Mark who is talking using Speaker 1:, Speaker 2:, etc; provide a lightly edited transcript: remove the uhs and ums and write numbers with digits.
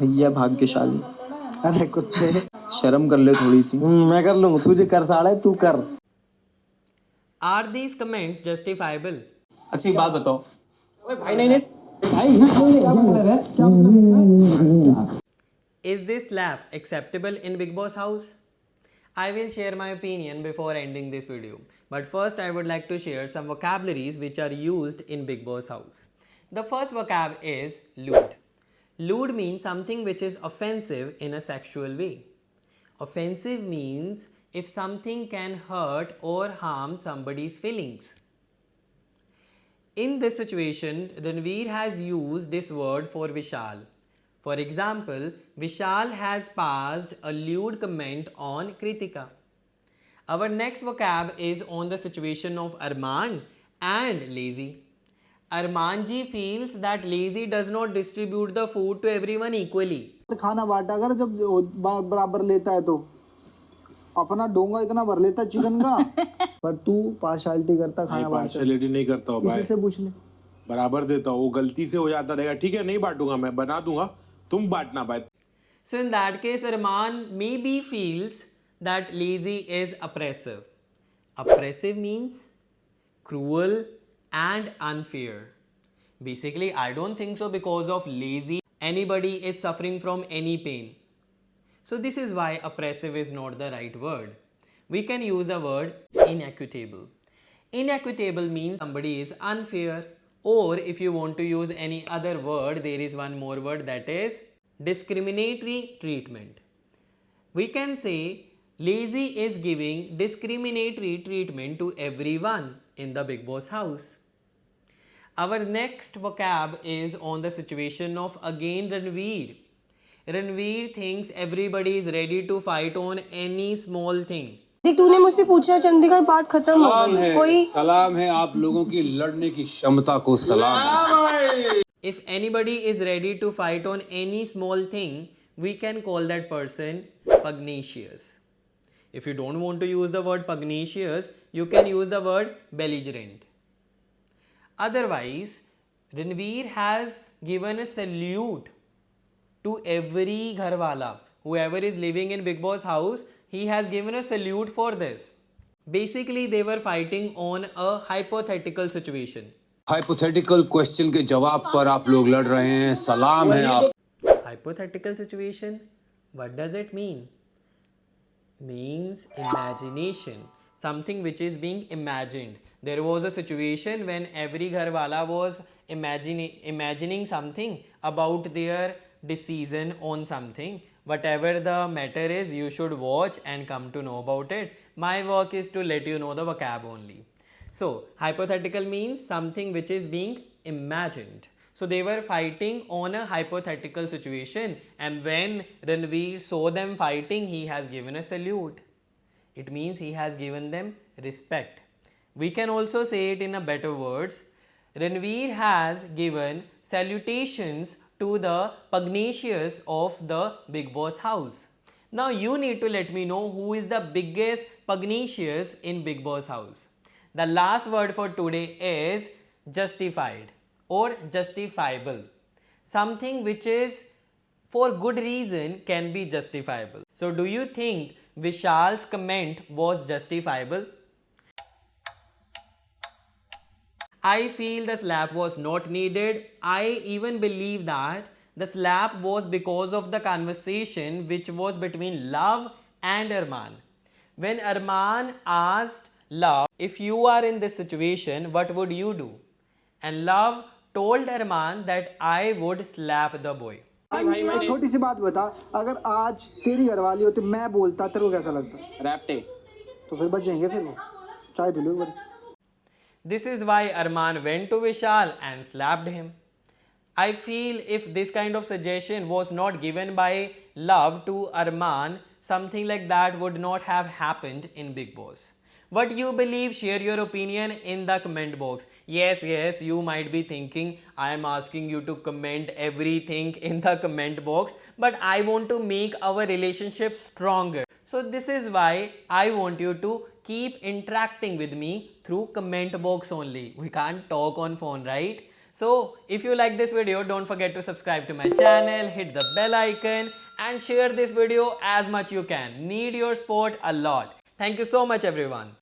Speaker 1: भैया भाग्यशाली।
Speaker 2: अरे कुत्ते।
Speaker 1: शर्म कर ले थोड़ी सी।
Speaker 2: मैं कर लूंगा, तुझे कर साड़ा तू कर।
Speaker 3: Are these comments justifiable?
Speaker 1: अच्छा एक बात बताओ।
Speaker 2: भाई नहीं नहीं भाई, क्या मतलब है, क्या मतलब इसका?
Speaker 3: Is this slap acceptable in Big Boss house? I will share my opinion before ending this video. But first I would like to share some vocabularies which are used in Big Boss house. The first vocab is lewd. Lewd means something which is offensive in a sexual way. Offensive means if something can hurt or harm somebody's feelings. In this situation, Ranveer has used this word for Vishal. For example, Vishal has passed a lewd comment on Kritika. Our next vocab is on the situation of Arman and Lazy. Arman ji feels that Lazy does not distribute the food to everyone equally.
Speaker 2: खाना बांटा कर, जब बराबर लेता है तो अपना डोंगा इतना भर लेता चिकन का। पर तू पार्शलिटी करता, खाना बांटता।
Speaker 4: पार्शलिटी नहीं करता हूँ भाई,
Speaker 2: किसी से पूछ ले।
Speaker 4: बराबर देता हूँ, वो गलती से हो जाता रहेगा। ठीक है, नहीं बांटूंगा, मैं बना दूंगा, तुम बांटना भाई।
Speaker 3: So in that case, Arman maybe feels that Lazy is oppressive. Oppressive means cruel and unfair. Basically, I don't think so because of Lazy anybody is suffering from any pain. So this is why oppressive is not the right word. We can use the word inequitable. Inequitable means somebody is unfair, or if you want to use any other word, there is one more word, that is discriminatory treatment. We can say Lazy is giving discriminatory treatment to everyone in the Big Boss house. Our next vocab is on the situation of again Ranveer. Ranveer thinks everybody is ready to fight on any small thing.
Speaker 5: तूने मुझसे पूछा, चंदिका बात खत्म हो गई। कोई
Speaker 6: सलाम है आप लोगों की लड़ने की क्षमता को, सलाम है।
Speaker 3: If anybody is ready to fight on any small thing, we can call that person pugnacious. If you don't want to use the word pugnacious, you can use the word belligerent. Otherwise, Ranveer has given a salute to every gharwala. Whoever is living in Big Boss house, he has given a salute for this. Basically, they were fighting on a hypothetical situation.
Speaker 6: Hypothetical question के जवाब पर आप लोग लड़ रहे हैं, सलाम है आप।
Speaker 3: Hypothetical situation? What does it mean? Means imagination. Something which is being imagined. There was a situation when every gharwala was imagining something about their decision on something. Whatever the matter is, you should watch and come to know about it. My work is to let you know the vocab only. So, hypothetical means something which is being imagined. So, they were fighting on a hypothetical situation, and when Ranveer saw them fighting, he has given a salute. It means he has given them respect. We can also say it in a better words. Ranveer has given salutations to the pugnacious of the Big Boss house. Now you need to let me know who is the biggest pugnacious in Big Boss house. The last word for today is justified or justifiable. Something which is for good reason can be justifiable. So do you think Vishal's comment was justifiable? I feel the slap was not needed. I even believe that the slap was because of the conversation which was between Love and Arman. When Arman asked Love, if you are in this situation, what would you do? And Love told Arman that I would slap the boy.
Speaker 2: छोटी सी बात बता, अगर आज तेरी घरवाली होती, मैं बोलता, तेरे को कैसा लगता?
Speaker 1: रैप्टे।
Speaker 2: तो फिर बच जाएंगे, फिर वो चाय P low.
Speaker 3: This is why Arman went to Vishal and slapped him. I feel if this kind of suggestion was not given by Love to Arman, something like that would not have happened in Big Boss. What you believe, share your opinion in the comment box. Yes, you might be thinking I am asking you to comment everything in the comment box, but I want to make our relationship stronger. So this is why I want you to keep interacting with me through comment box only. We can't talk on phone, right? So if you like this video, don't forget to subscribe to my channel, hit the bell icon and share this video as much you can. Need your support a lot. Thank you so much everyone.